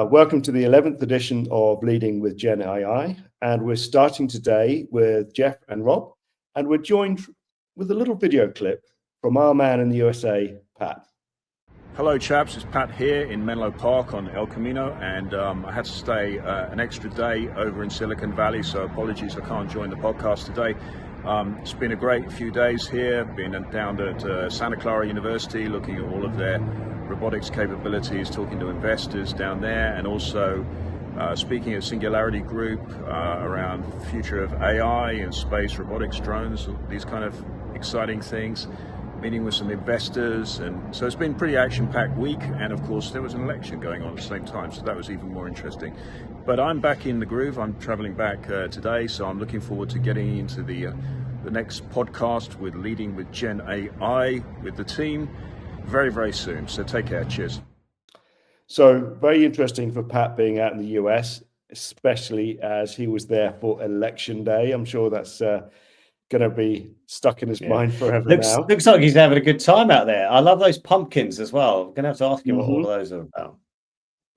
Welcome to the 11th edition of Leading with GenAI, and we're starting today with Geoff and Rob, and we're joined with a little video clip from our man in the USA, Pat. Hello chaps, it's Pat here in Menlo Park on El Camino, and I had to stay an extra day over in Silicon Valley, so apologies I can't join the podcast today. It's been a great few days here, been down at Santa Clara University looking at all of their robotics capabilities, talking to investors down there, and also speaking at Singularity Group around the future of AI and space, robotics, drones, these kind of exciting things, meeting with some investors. And so it's been a pretty action-packed week, and of course there was an election going on at the same time, so that was even more interesting. But I'm back in the groove. I'm traveling back today, so I'm looking forward to getting into the next podcast with Leading with GenAI with the team very, very soon. So take care. Cheers. So very interesting for Pat being out in the US, especially as he was there for election day. I'm sure that's going to be stuck in his mind forever now. Looks like he's having a good time out there. I love those pumpkins as well. I'm going to have to ask him what all of those are about.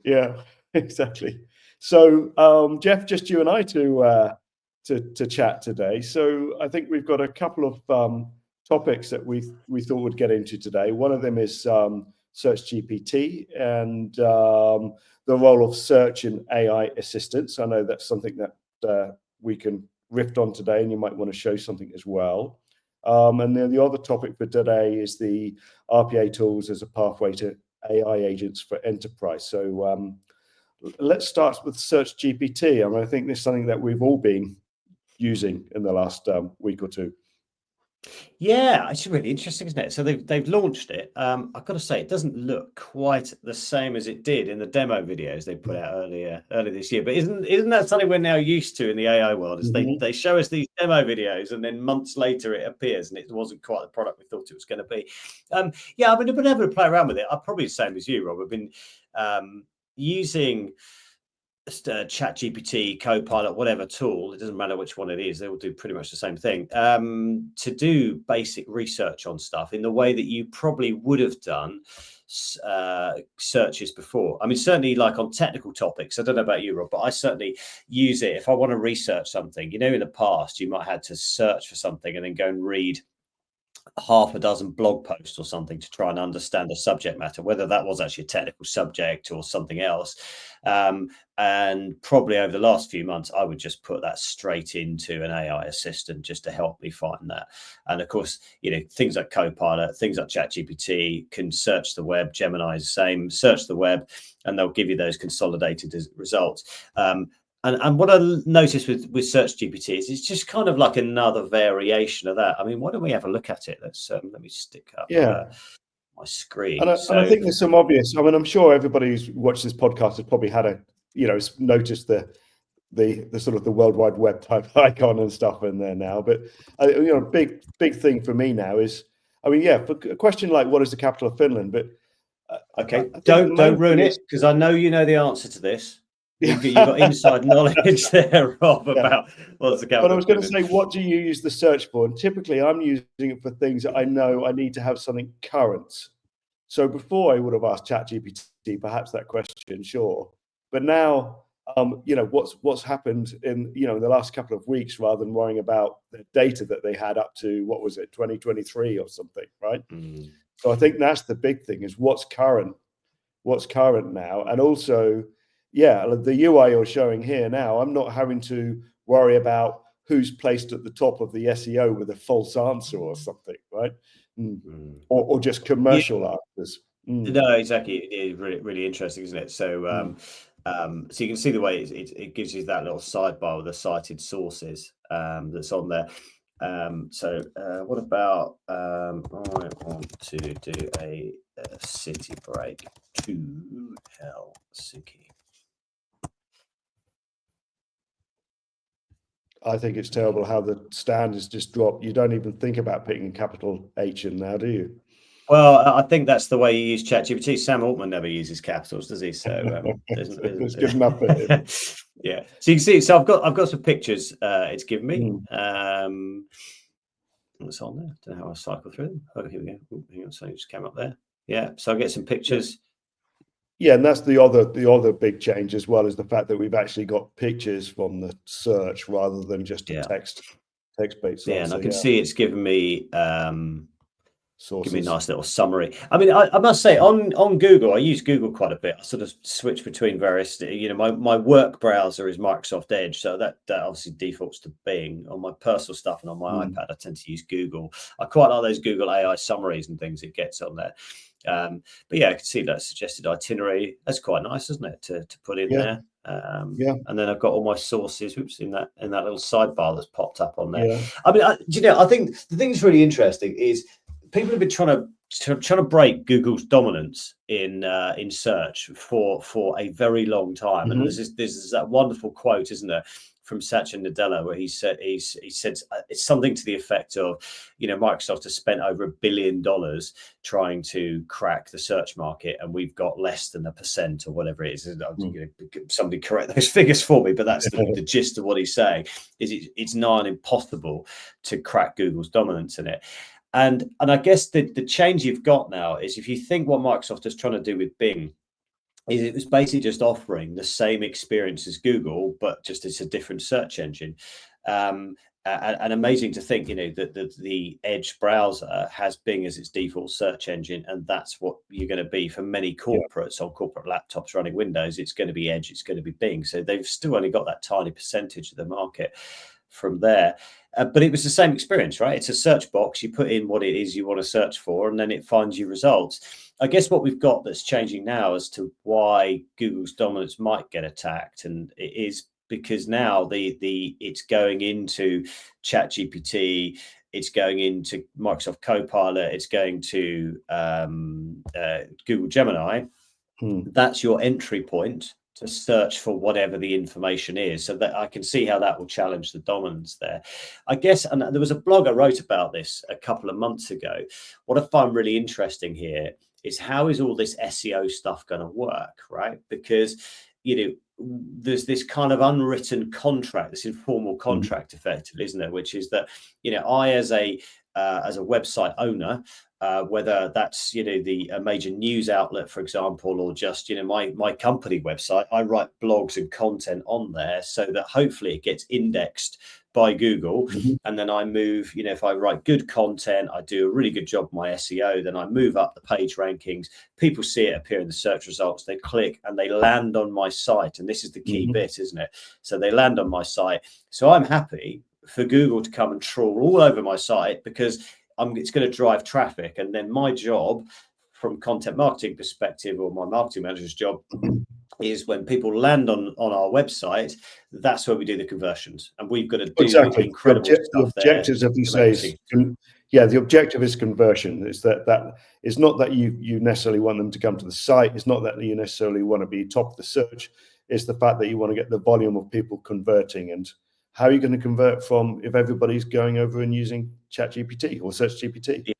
Yeah, exactly. So Geoff, just you and I to chat today. So I think we've got a couple of topics that we thought we'd get into today. One of them is SearchGPT and the role of search in AI assistance. I know that's something that we can riff on today, and you might want to show something as well. And then the other topic for today is the RPA tools as a pathway to AI agents for enterprise. So let's start with SearchGPT. I mean, I think this is something that we've all been using in the last week or two. Yeah, it's really interesting, isn't it? So they've launched it. I've got to say, it doesn't look quite the same as it did in the demo videos they put out earlier this year. But isn't that something we're now used to in the AI world? Is they show us these demo videos, and then months later it appears, and it wasn't quite the product we thought it was going to be. Yeah, I've been able to play around with it. I'm probably the same as you, Rob. I've been using ChatGPT, Copilot, whatever tool, it doesn't matter which one it is, they will do pretty much the same thing, to do basic research on stuff in the way that you probably would have done searches before. I mean, certainly like on technical topics, I don't know about you, Rob, but I certainly use it if I want to research something. You know, in the past, you might have had to search for something and then go and read half a dozen blog posts or something to try and understand the subject matter, whether that was actually a technical subject or something else. And probably over the last few months, I would just put that straight into an AI assistant just to help me find that. And of course, you know, things like Copilot, things like ChatGPT can search the web. Gemini is the same, search the web, and they'll give you those consolidated results. And what I noticed with SearchGPT is it's just kind of like another variation of that. I mean, why don't we have a look at it? Let's let me stick up my screen. And I think there's some obvious. I mean, I'm sure everybody who's watched this podcast has probably had noticed the sort of the World Wide Web type icon and stuff in there now. But big thing for me now is, I mean, for a question like what is the capital of Finland, but okay, don't ruin it, because I know you know the answer to this. You've got inside knowledge there, Rob, about what's the capital. But I was going to say, what do you use the search for? And typically, I'm using it for things that I know I need to have something current. So before I would have asked ChatGPT perhaps that question, sure. But now, what's happened in the last couple of weeks, rather than worrying about the data that they had up to 2023 or something, right? So I think that's the big thing: is what's current now, and also. The UI you're showing here now, I'm not having to worry about who's placed at the top of the SEO with a false answer or something, right? Or just commercial answers. No, exactly. It is really, really interesting, isn't it? So, so you can see the way it gives you that little sidebar with the cited sources that's on there. So what about I want to do a city break to Helsinki. I think it's terrible how the standards just dropped. You don't even think about putting a capital H in now, do you? Well, I think that's the way you use ChatGPT. Sam Altman never uses capitals, does he? So it's good enough for him. Yeah. So you can see. So I've got some pictures. It's given me. What's on there? I don't know how I cycle through them. Oh, here we go. Hang on. So it just came up there. Yeah. So I get some pictures. Yeah, and that's the other big change, as well as the fact that we've actually got pictures from the search rather than just a text-based Yeah, answer. and I can see it's given me sources. Give me a nice little summary. I mean, I must say on Google, I use Google quite a bit. I sort of switch between various, my work browser is Microsoft Edge. So that obviously defaults to Bing. On my personal stuff and on my iPad, I tend to use Google. I quite like those Google AI summaries and things it gets on there. But yeah, I can see that suggested itinerary. That's quite nice, isn't it, to put in there? And then I've got all my sources. Oops, in that little sidebar that's popped up on there. I mean, I think the thing that's really interesting is people have been trying to break Google's dominance in search for a very long time. And there's that wonderful quote, isn't there, from Satya Nadella, where he said it's something to the effect of, Microsoft has spent over $1 billion trying to crack the search market, and we've got less than 1% or whatever it is. Somebody correct those figures for me, but that's the gist of what he's saying. Is it's nigh on impossible to crack Google's dominance in it. And I guess the change you've got now is, if you think what Microsoft is trying to do with Bing, is it was basically just offering the same experience as Google, but just it's a different search engine. And amazing to think, that the Edge browser has Bing as its default search engine, and that's what you're going to be for many corporates on corporate laptops running Windows. It's going to be Edge, it's going to be Bing. So they've still only got that tiny percentage of the market from there. But it was the same experience, right? It's a search box. You put in what it is you want to search for, and then it finds you results. I guess what we've got that's changing now as to why Google's dominance might get attacked, and it is because now it's going into ChatGPT, it's going into Microsoft Copilot, it's going to Google Gemini. That's your entry point to search for whatever the information is, so that I can see how that will challenge the dominance there. I guess, and there was a blog I wrote about this a couple of months ago. What I find really interesting here is, how is all this SEO stuff going to work, right? Because, there's this kind of unwritten contract, this informal contract, effectively, isn't there? Which is that, I as a website owner, whether that's a major news outlet, for example, or just my company website, I write blogs and content on there so that hopefully it gets indexed by Google, and then I move, if I write good content, I do a really good job of my SEO, then I move up the page rankings, people see it appear in the search results, they click and they land on my site, and this is the key bit, isn't it? So they land on my site, so I'm happy for Google to come and trawl all over my site, because it's going to drive traffic. And then my job from content marketing perspective, or my marketing manager's job, is when people land on our website, that's where we do the conversions, and we've got to do incredible stuff. The objectives, as you say, the objective is conversion. It's that it's not that you necessarily want them to come to the site. It's not that you necessarily want to be top of the search. It's the fact that you want to get the volume of people converting. And how are you going to convert if everybody's going over and using ChatGPT or SearchGPT?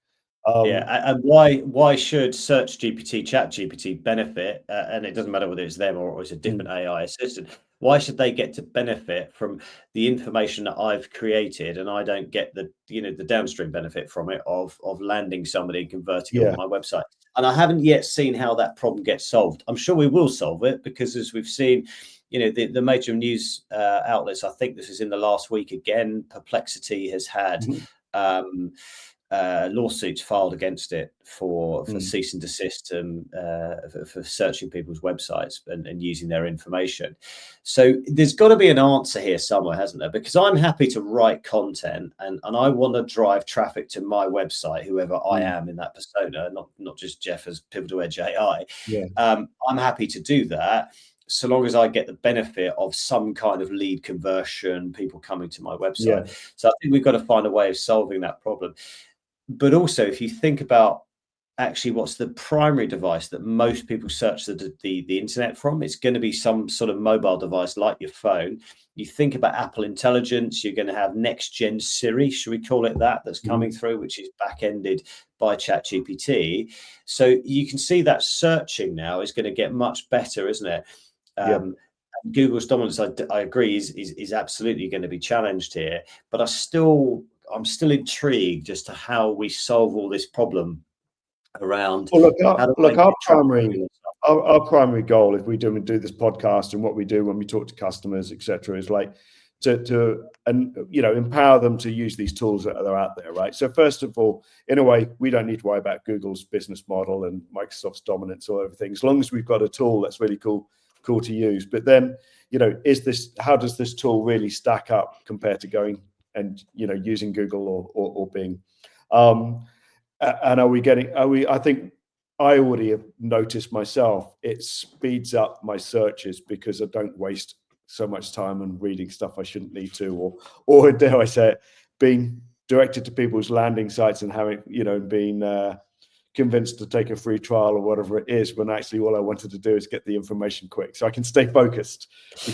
And why should SearchGPT, ChatGPT benefit? And it doesn't matter whether it's them or it's a different AI assistant. Why should they get to benefit from the information that I've created, and I don't get the downstream benefit from it of landing somebody and converting on my website? And I haven't yet seen how that problem gets solved. I'm sure we will solve it, because as we've seen, the major news outlets, I think this is in the last week again, Perplexity has had lawsuits filed against it for cease and desist for searching people's websites and using their information. So there's got to be an answer here somewhere, hasn't there? Because I'm happy to write content and I want to drive traffic to my website, whoever I am in that persona, not just Geoff as Pivotal Edge AI. I'm happy to do that, so long as I get the benefit of some kind of lead conversion, people coming to my website. So I think we've got to find a way of solving that problem. But also, if you think about actually what's the primary device that most people search the internet from, it's going to be some sort of mobile device like your phone. You think about Apple Intelligence, you're going to have next gen Siri, should we call it that, that's coming through, which is back-ended by ChatGPT. So you can see that searching now is going to get much better, isn't it? Google's dominance, I agree, is absolutely going to be challenged here. But I'm still intrigued as to how we solve all this problem around. Well, look, our primary our primary goal, if we do this podcast and what we do when we talk to customers, etc., is like to empower them to use these tools that are out there, right? So first of all, in a way, we don't need to worry about Google's business model and Microsoft's dominance or everything, as long as we've got a tool that's really cool to use. But then, how does this tool really stack up compared to going and using Google or Bing? And I think I already have noticed myself, it speeds up my searches because I don't waste so much time on reading stuff I shouldn't need to, or dare I say it, being directed to people's landing sites and having, being convinced to take a free trial or whatever it is, when actually all I wanted to do is get the information quick so I can stay focused. I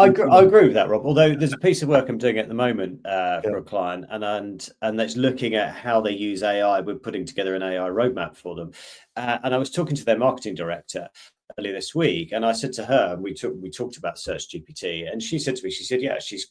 agree with that, Rob. Although there's a piece of work I'm doing at the moment for a client, and that's looking at how they use AI. We're putting together an AI roadmap for them, and I was talking to their marketing director earlier this week, and I said to her, we talked about SearchGPT, and she said to me, she said,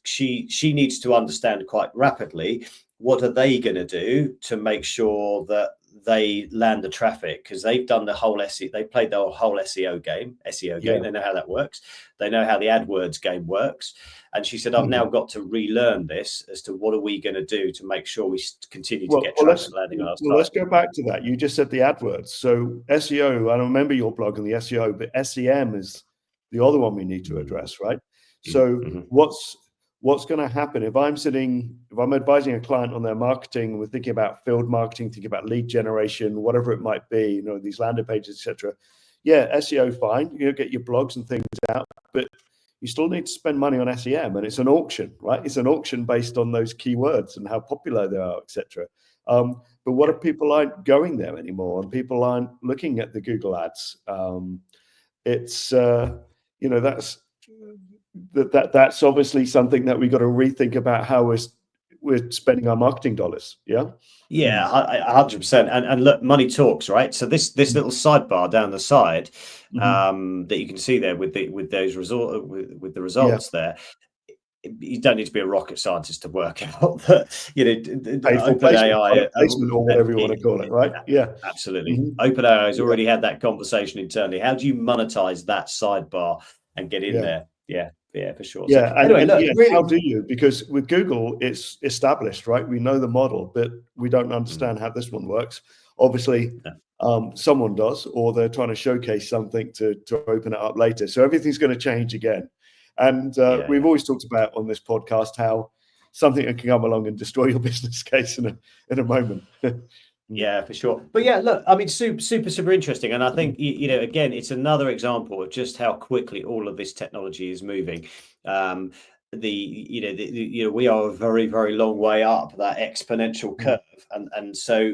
she needs to understand quite rapidly what are they going to do to make sure that they land the traffic, because they've done the whole SEO, they played the whole SEO game. They know how that works. They know how the AdWords game works. And she said, I've now got to relearn this as to what are we going to do to make sure we continue to get traffic landing on our site. Let's go back to that. You just said the AdWords. So SEO, I don't remember your blog on the SEO, but SEM is the other one we need to address, right? So what's going to happen if I'm advising a client on their marketing, we're thinking about field marketing, thinking about lead generation, whatever it might be, these landing pages, etc. Yeah, SEO, fine. Get your blogs and things out, but you still need to spend money on SEM, and it's an auction, right? It's an auction based on those keywords and how popular they are, etc. But what if people aren't going there anymore and people aren't looking at the Google ads? That's obviously something that we got to rethink about how we're spending our marketing dollars. Yeah, 100%. And look, money talks, right? So this little sidebar down the side that you can see there with the results there. You don't need to be a rocket scientist to work out that OpenAI placement or whatever you want to call it, right? Yeah, absolutely. OpenAI has already had that conversation internally. How do you monetize that sidebar and get in there? Yeah, for sure. Yeah, so, really, how do you? Because with Google, it's established, right? We know the model, but we don't understand how this one works. Obviously, someone does, or they're trying to showcase something to open it up later. So everything's going to change again. And we've always talked about on this podcast how something can come along and destroy your business case in a moment. Yeah, for sure. But yeah, look, I mean, super interesting. And I think, again, it's another example of just how quickly all of this technology is moving. We are a very, very long way up that exponential curve. And so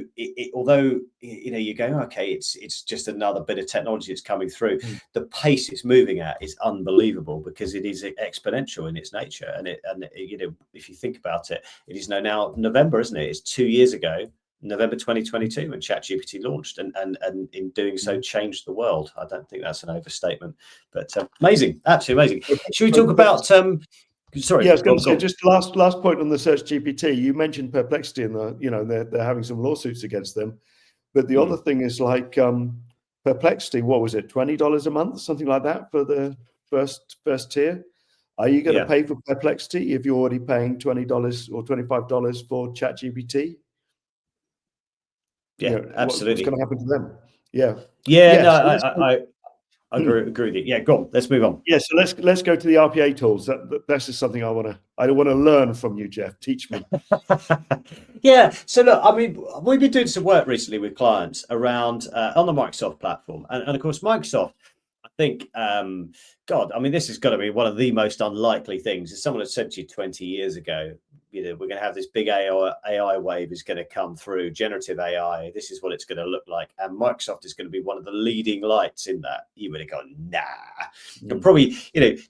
although, you're going, okay, it's just another bit of technology that's coming through. The pace it's moving at is unbelievable because it is exponential in its nature. And if you think about it, it is now November, isn't it? It's 2 years ago, November 2022, when ChatGPT launched, and in doing so changed the world. I don't think that's an overstatement, but amazing, absolutely amazing. Should we talk about sorry, yeah, I was going to say, just last point on the SearchGPT. You mentioned Perplexity, and they're having some lawsuits against them. But the other thing is like Perplexity. What was it? $20 a month, something like that, for the first tier. Are you going to pay for Perplexity if you're already paying $20 or $25 for ChatGPT? Yeah, absolutely. What's going to happen to them? Yeah. I agree with you. Yeah, go on. Let's move on. Yeah, so let's go to the RPA tools. That's just something I want to learn from you, Geoff. Teach me. Yeah. So look, I mean, we've been doing some work recently with clients around on the Microsoft platform, and of course, Microsoft. I think, God, I mean, this is got to be one of the most unlikely things. If someone had said to you 20 years ago, we're going to have this big AI wave is going to come through, generative AI. This is what it's going to look like. And Microsoft is going to be one of the leading lights in that. You would have gone, nah. And probably,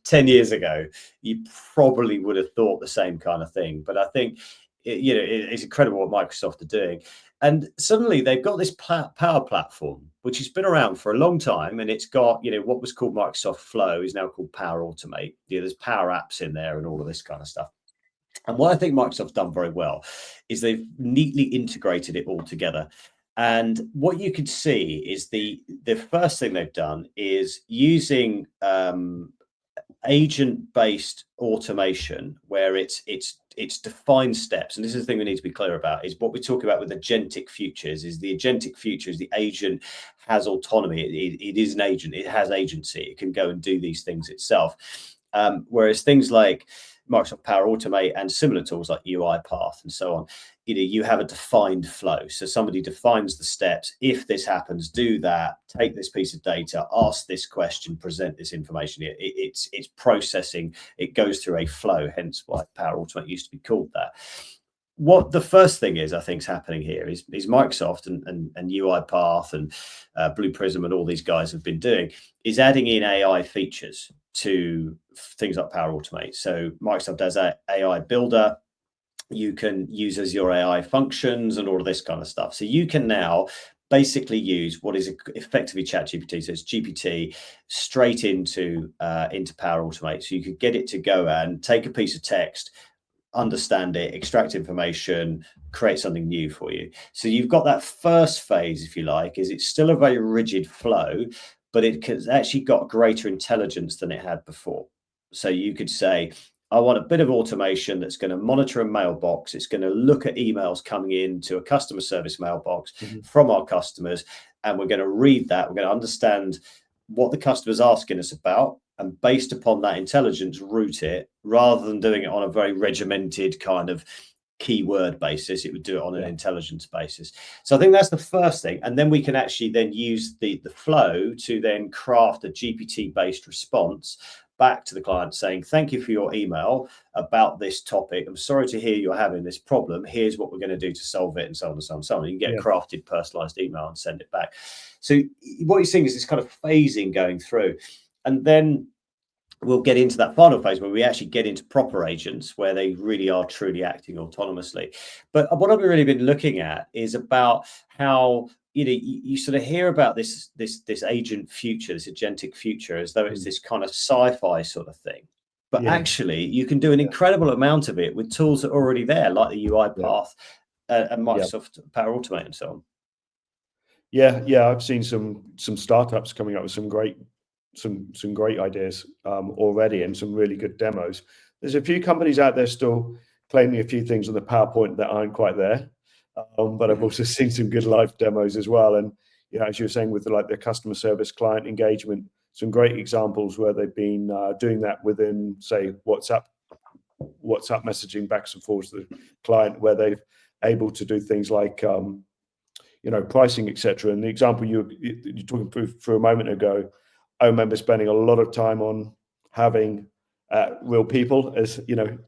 10 years ago, you probably would have thought the same kind of thing. But I think, it's incredible what Microsoft are doing. And suddenly they've got this Power Platform, which has been around for a long time. And it's got, what was called Microsoft Flow is now called Power Automate. There's Power Apps in there and all of this kind of stuff. And what I think Microsoft's done very well is they've neatly integrated it all together. And what you could see is the first thing they've done is using agent-based automation, where it's defined steps. And this is the thing we need to be clear about, is what we talk about with agentic futures. Is the agentic futures, the agent has autonomy. It is an agent. It has agency. It can go and do these things itself. Whereas things like Microsoft Power Automate and similar tools like UiPath and so on, you have a defined flow. So somebody defines the steps. If this happens, do that, take this piece of data, ask this question, present this information. It's processing. It goes through a flow, hence why Power Automate used to be called that. What the first thing is, I think, is happening here is Microsoft and UiPath and Blue Prism and all these guys have been doing is adding in AI features to things like Power Automate. So Microsoft does an AI builder. You can use as your AI functions and all of this kind of stuff. So you can now basically use what is effectively ChatGPT, so it's GPT, straight into Power Automate. So you could get it to go and take a piece of text, understand it, extract information, create something new for you. So you've got that first phase, if you like, is it's still a very rigid flow, but it has actually got greater intelligence than it had before. So you could say, I want a bit of automation that's going to monitor a mailbox. It's going to look at emails coming in to a customer service mailbox from our customers. And we're going to read that. We're going to understand what the customer's asking us about. And based upon that intelligence, route it, rather than doing it on a very regimented kind of keyword basis. It would do it on an intelligence basis. So I think that's the first thing. And then we can actually then use the flow to then craft a GPT-based response back to the client saying, thank you for your email about this topic. I'm sorry to hear you're having this problem. Here's what we're going to do to solve it, and so on and so on and so on. You can get a crafted, personalized email and send it back. So what you're seeing is this kind of phasing going through. And then we'll get into that final phase where we actually get into proper agents, where they really are truly acting autonomously. But what I've really been looking at is about how you sort of hear about this agent future, this agentic future, as though it's this kind of sci-fi sort of thing. But actually, you can do an incredible amount of it with tools that are already there, like the UiPath and Microsoft Power Automate and so on. Yeah, I've seen some startups coming up with some great ideas already, and some really good demos. There's a few companies out there still claiming a few things on the PowerPoint that aren't quite there, but I've also seen some good live demos as well. And as you were saying, with the customer service, client engagement, some great examples where they've been doing that within, say, WhatsApp messaging backs and forwards to the client, where they've able to do things like pricing, etc. And the example you're talking through a moment ago, I remember spending a lot of time on having real people as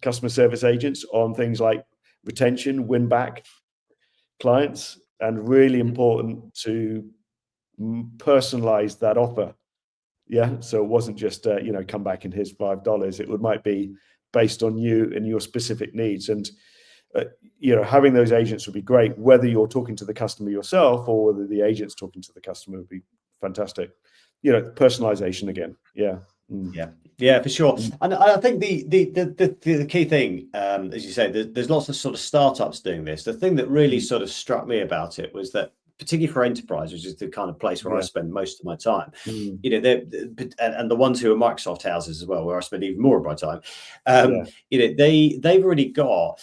customer service agents on things like retention, win back clients, and really important to personalize that offer. So it wasn't just come back and here's $5. It might be based on you and your specific needs. And having those agents would be great, whether you're talking to the customer yourself or whether the agent's talking to the customer. Would be fantastic. Personalization again. Yeah, for sure. And I think the key thing, as you say, there's lots of sort of startups doing this. The thing that really sort of struck me about it was that, particularly for enterprise, which is the kind of place where I spend most of my time, and the ones who are Microsoft houses as well, where I spend even more of my time, they've already got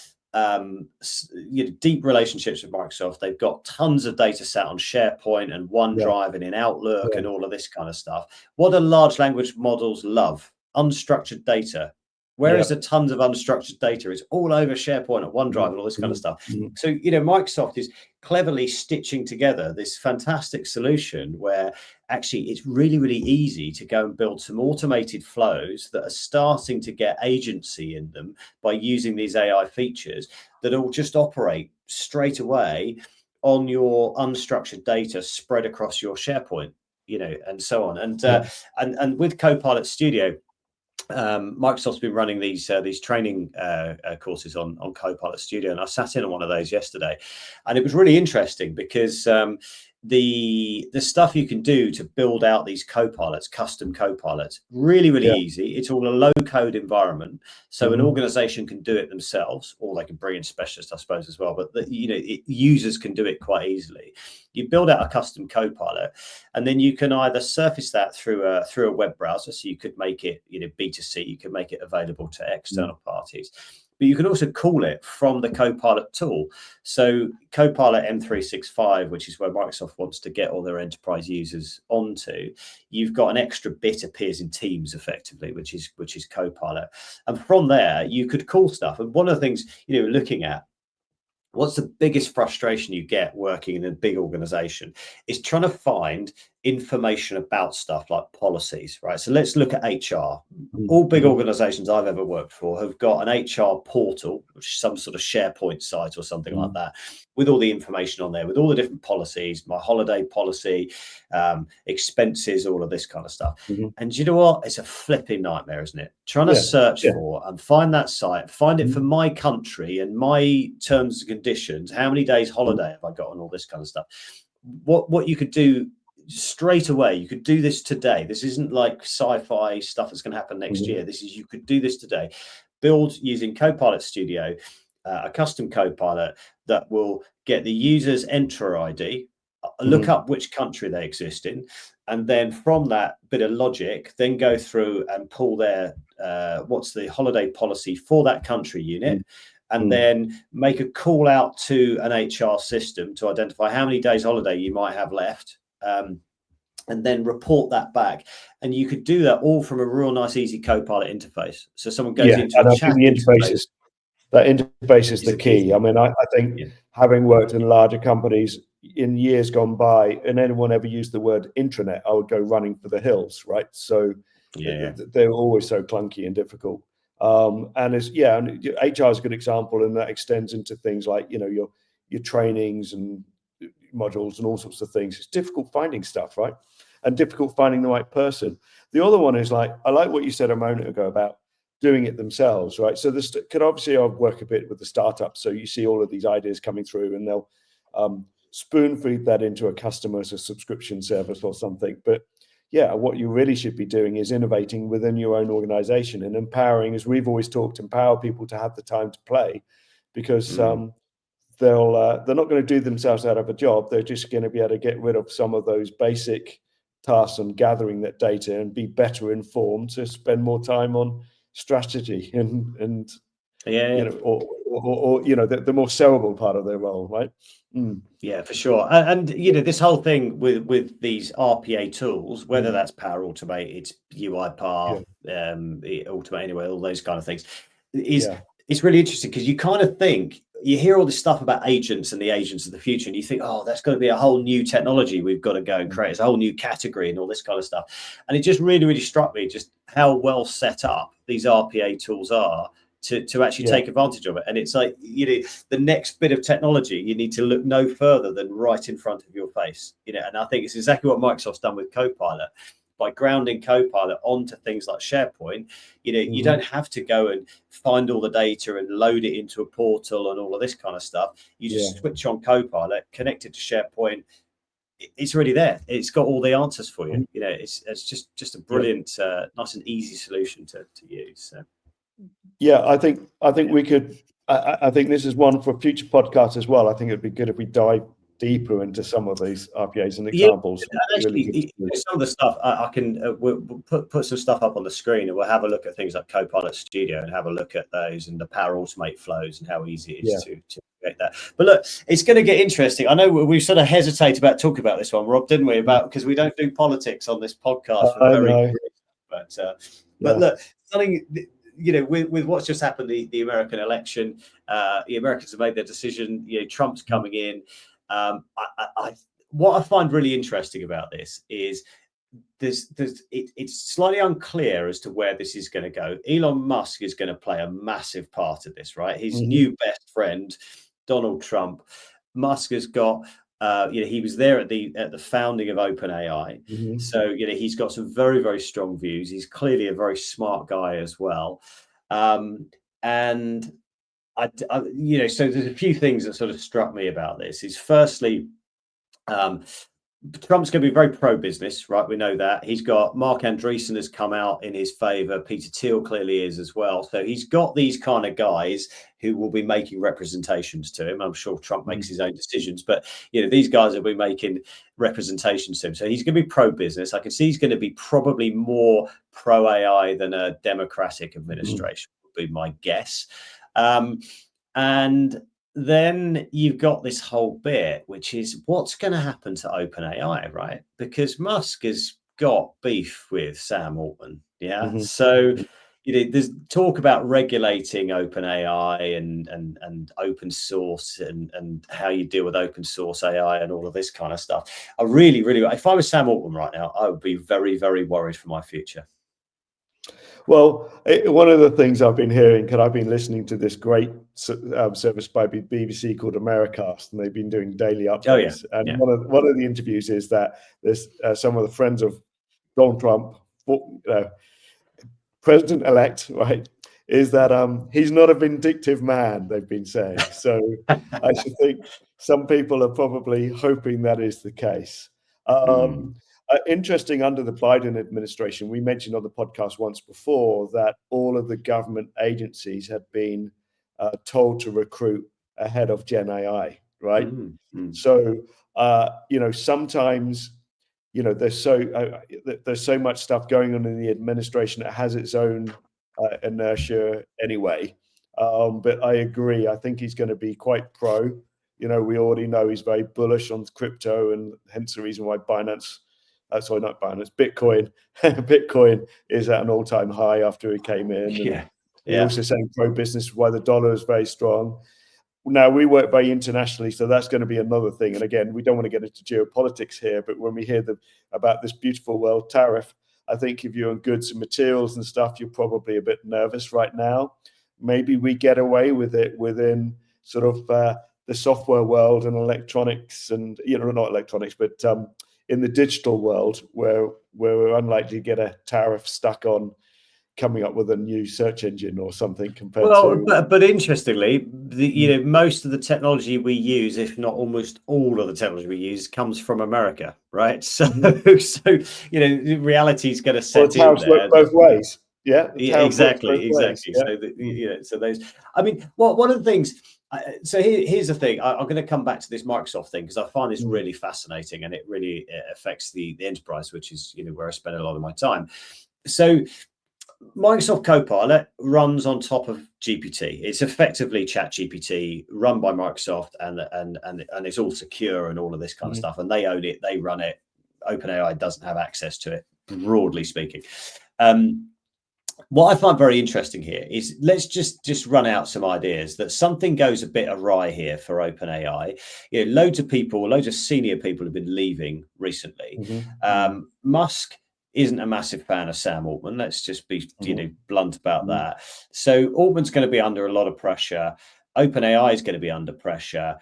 deep relationships with Microsoft. They've got tons of data set on SharePoint and OneDrive and in Outlook and all of this kind of stuff. What do large language models love? Unstructured data. Where is the tons of unstructured data? It's all over SharePoint and OneDrive and all this kind of stuff. So, Microsoft is cleverly stitching together this fantastic solution where actually it's really, really easy to go and build some automated flows that are starting to get agency in them by using these AI features that will just operate straight away on your unstructured data spread across your SharePoint, and so on. And with Copilot Studio, Microsoft's been running these training courses on Copilot Studio, and I sat in on one of those yesterday, and it was really interesting because the stuff you can do to build out these copilots, custom copilots, really easy. It's all a low code environment, so an organization can do it themselves, or they can bring in specialists, I suppose, as well. But users can do it quite easily. You build out a custom copilot, and then you can either surface that through a web browser. So you could make it, B2C. You could make it available to external parties. But you can also call it from the Copilot tool. So Copilot M365, which is where Microsoft wants to get all their enterprise users onto, you've got an extra bit appears in Teams effectively, which is Copilot. And from there, you could call stuff. And one of the things, looking at, what's the biggest frustration you get working in a big organization is trying to find information about stuff like policies, right? So let's look at HR. All big organizations I've ever worked for have got an HR portal, which is some sort of SharePoint site or something like that, with all the information on there, with all the different policies, my holiday policy, expenses, all of this kind of stuff. And you know what? It's a flipping nightmare, isn't it? Trying to search for and find that site, find it for my country and my terms and conditions, how many days holiday have I got, and all this kind of stuff. What you could do straight away, you could do this today. This isn't like sci-fi stuff that's going to happen next year. This is, you could do this today. Build using Copilot Studio, a custom Copilot that will get the user's enter ID, look up which country they exist in, and then from that bit of logic, then go through and pull their what's the holiday policy for that country unit, and then make a call out to an HR system to identify how many days holiday you might have left, and then report that back. And you could do that all from a real nice, easy Copilot interface. So someone goes into a chat interface. That interface is the key. I mean, I think having worked in larger companies in years gone by, and anyone ever used the word intranet, I would go running for the hills, right? So they're always so clunky and difficult. And HR is a good example, and that extends into things like, your trainings and modules and all sorts of things. It's difficult finding stuff, right? And difficult finding the right person. The other one is I like what you said a moment ago about doing it themselves, right? So this could obviously work a bit with the startups. So you see all of these ideas coming through, and they'll spoon feed that into a customer as a subscription service or something. But what you really should be doing is innovating within your own organization and empowering, as we've always talked, empower people to have the time to play, because they're not going to do themselves out of a job. They're just going to be able to get rid of some of those basic tasks and gathering that data and be better informed to spend more time on strategy and the more sellable part of their role, right? Yeah, for sure. And this whole thing with these RPA tools, whether that's Power Automate, it's UiPath, Automate Anyway, all those kind of things, it's really interesting, because you kind of think, you hear all this stuff about agents and the agents of the future, and you think, oh, that's going to be a whole new technology we've got to go and create. It's a whole new category and all this kind of stuff. And it just really struck me just how well set up these RPA tools are to actually take advantage of it. And it's like, the next bit of technology, you need to look no further than right in front of your face. And I think it's exactly what Microsoft's done with Copilot. By grounding Copilot onto things like SharePoint, you don't have to go and find all the data and load it into a portal and all of this kind of stuff. You just switch on Copilot, connect it to SharePoint. It's already there. It's got all the answers for you. It's just a brilliant, nice and easy solution to use. So. I think we could. I think this is one for future podcasts as well. I think it'd be good if we dive deeper into some of these RPAs and examples. Actually, some of the stuff I can we'll put some stuff up on the screen, and we'll have a look at things like Copilot Studio and have a look at those and the Power Automate flows and how easy it is to create that. But look, it's going to get interesting. I know we sort of hesitate about talking about this one, Rob, didn't we? Because we don't do politics on this podcast. But look, something. With what's just happened, the American election, the Americans have made their decision. Trump's coming in. What I find really interesting about this is it's slightly unclear as to where this is going to go. Elon Musk is going to play a massive part of this, right? His new best friend, Donald Trump. Musk has got. He was there at the founding of OpenAI, so he's got some very, very strong views. He's clearly a very smart guy as well, and so there's a few things that sort of struck me about this. Is firstly, Trump's going to be very pro-business, right? We know that. He's got Mark Andreessen has come out in his favor. Peter Thiel clearly is as well. So he's got these kind of guys who will be making representations to him. I'm sure Trump makes his own decisions, but these guys will be making representations to him. So he's going to be pro-business. I can see he's going to be probably more pro-AI than a Democratic administration would be my guess. And then you've got this whole bit, which is what's going to happen to OpenAI, right? Because Musk has got beef with Sam Altman. Yeah. So, there's talk about regulating OpenAI and open source and how you deal with open source AI and all of this kind of stuff. I really, if I was Sam Altman right now, I would be very, very worried for my future. Well, one of the things I've been hearing, because I've been listening to this great service by BBC called Americast, and they've been doing daily updates. And one of the interviews is that there's some of the friends of Donald Trump, President-elect, right, is that he's not a vindictive man, they've been saying. So I should think some people are probably hoping that is the case. Interesting, under the Biden administration, we mentioned on the podcast once before that all of the government agencies had been told to recruit ahead of GenAI, right? So, sometimes, there's so much stuff going on in the administration that has its own inertia anyway. But I agree. I think he's going to be quite pro. We already know he's very bullish on crypto, and hence the reason why Bitcoin is at an all-time high after he came in. He's also saying pro-business, why the dollar is very strong. Now, we work very internationally, so that's going to be another thing. And again, we don't want to get into geopolitics here, but when we hear about this beautiful world tariff, I think if you're on goods and materials and stuff, you're probably a bit nervous right now. Maybe we get away with it within sort of the software world and electronics, and not electronics, but in the digital world, where we're unlikely to get a tariff stuck on coming up with a new search engine or something compared to. But interestingly, most of the technology we use, if not almost all of the technology we use, comes from America, right? So reality is going to set in there. Work both ways. Exactly. So those. I mean, one of the things. So here's the thing. I'm going to come back to this Microsoft thing because I find this really fascinating, and it really affects the enterprise, which is where I spend a lot of my time. So Microsoft Copilot runs on top of GPT. It's effectively ChatGPT run by Microsoft, and it's all secure and all of this kind of stuff. And they own it. They run it. OpenAI doesn't have access to it, broadly speaking. What I find very interesting here is let's just run out some ideas that something goes a bit awry here for OpenAI. Loads of senior people have been leaving recently. Musk isn't a massive fan of Sam Altman. Let's just be blunt about that. So Altman's going to be under a lot of pressure. OpenAI is going to be under pressure.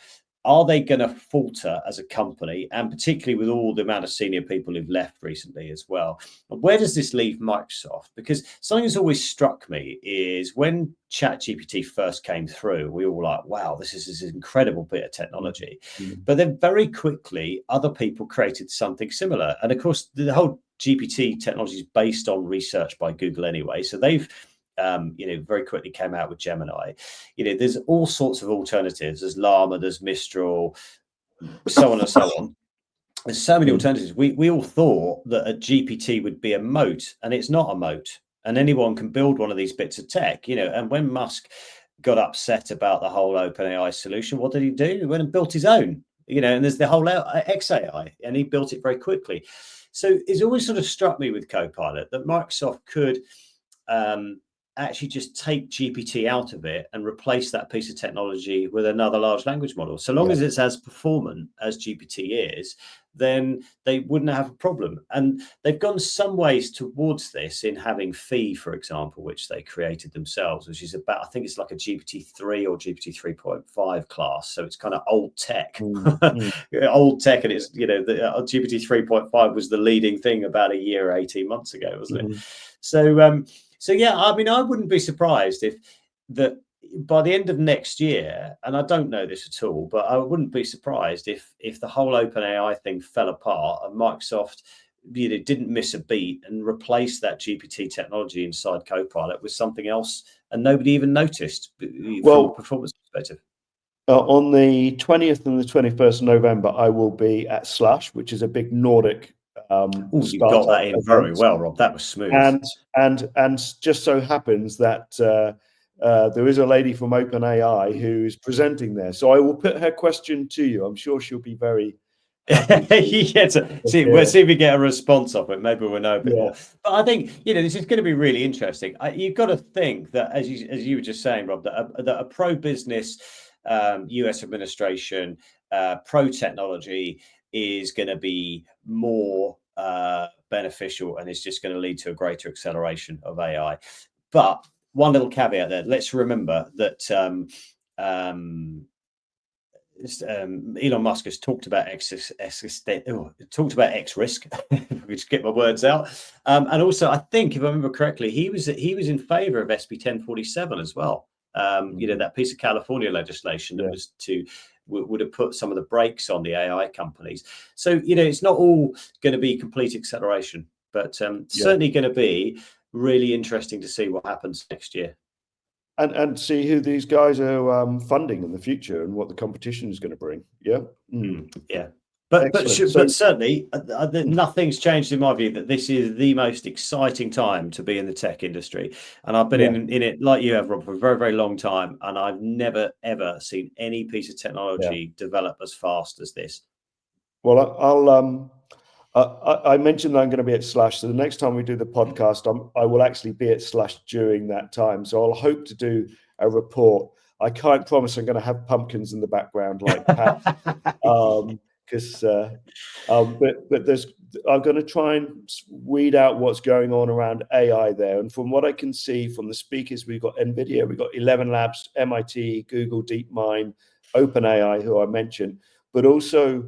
Are they going to falter as a company, and particularly with all the amount of senior people who've left recently as well? Where does this leave Microsoft? Because something that's always struck me is when ChatGPT first came through, we were all like, wow, this is this incredible bit of technology. But then very quickly, other people created something similar. And of course, the whole GPT technology is based on research by Google anyway. So they've very quickly came out with Gemini. There's all sorts of alternatives. There's Llama, there's Mistral, so on and so on. There's so many alternatives. We all thought that a GPT would be a moat, and it's not a moat. And anyone can build one of these bits of tech, And when Musk got upset about the whole OpenAI solution, what did he do? He went and built his own, and there's the whole XAI, and he built it very quickly. So it's always sort of struck me with Copilot that Microsoft could actually just take GPT out of it and replace that piece of technology with another large language model. So long as it's as performant as GPT is, then they wouldn't have a problem. And they've gone some ways towards this in having Phi, for example, which they created themselves, which is about, I think it's like a GPT-3 or GPT 3.5 class. So it's kind of old tech, old tech. And it's, the GPT 3.5 was the leading thing about a year, 18 months ago, wasn't it? So yeah, I mean, I wouldn't be surprised if that by the end of next year, and I don't know this at all, but I wouldn't be surprised if the whole OpenAI thing fell apart and Microsoft didn't miss a beat and replace that GPT technology inside Copilot with something else, and nobody even noticed from a performance perspective. On the 20th and the 21st of November, I will be at Slush, which is a big Nordic you got that in very well, Rob. That was smooth. And just so happens that there is a lady from OpenAI who's presenting there. So I will put her question to you. I'm sure she'll be very see if we get a response of it. Maybe we'll know a bit more. But I think this is going to be really interesting. You've got to think that, as you were just saying, Rob, that a pro-business US administration, pro-technology is going to be more beneficial, and it's just going to lead to a greater acceleration of AI. But one little caveat there. Let's remember that Elon Musk has talked about X risk. Just get my words out. And also, I think, if I remember correctly, he was in favour of SB 1047 as well. That piece of California legislation that would have put some of the brakes on the AI companies. So it's not all going to be complete acceleration, but certainly going to be really interesting to see what happens next year. And see who these guys are funding in the future and what the competition is going to bring. But certainly nothing's changed in my view that this is the most exciting time to be in the tech industry. And I've been in it like you have, Rob, for a very, very long time. And I've never, ever seen any piece of technology develop as fast as this. Well, I mentioned that I'm going to be at Slush. So the next time we do the podcast, I will actually be at Slush during that time. So I'll hope to do a report. I can't promise I'm going to have pumpkins in the background like Pat. But I'm going to try and weed out what's going on around AI there. And from what I can see from the speakers, we've got NVIDIA, we've got 11 Labs, MIT, Google, DeepMind, OpenAI, who I mentioned, but also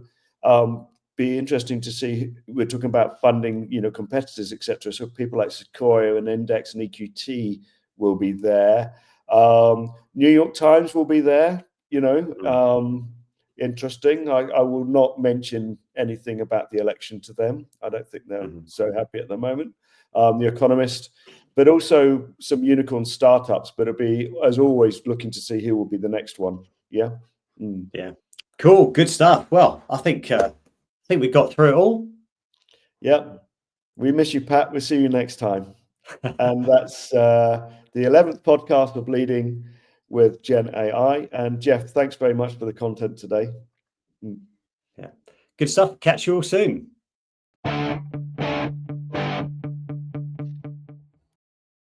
be interesting to see. We're talking about funding, competitors, etc. So people like Sequoia and Index and EQT will be there. New York Times will be there. Interesting. I will not mention anything about the election to them. I don't think they're so happy at the moment. The Economist, but also some unicorn startups. But it'll be, as always, looking to see who will be the next one. Yeah. Cool. Good stuff. Well, I think we got through it all. Yeah. We miss you, Pat. We'll see you next time. And that's the 11th podcast of Leading with GenAI. And Geoff, thanks very much for the content today. Good stuff. Catch you all soon.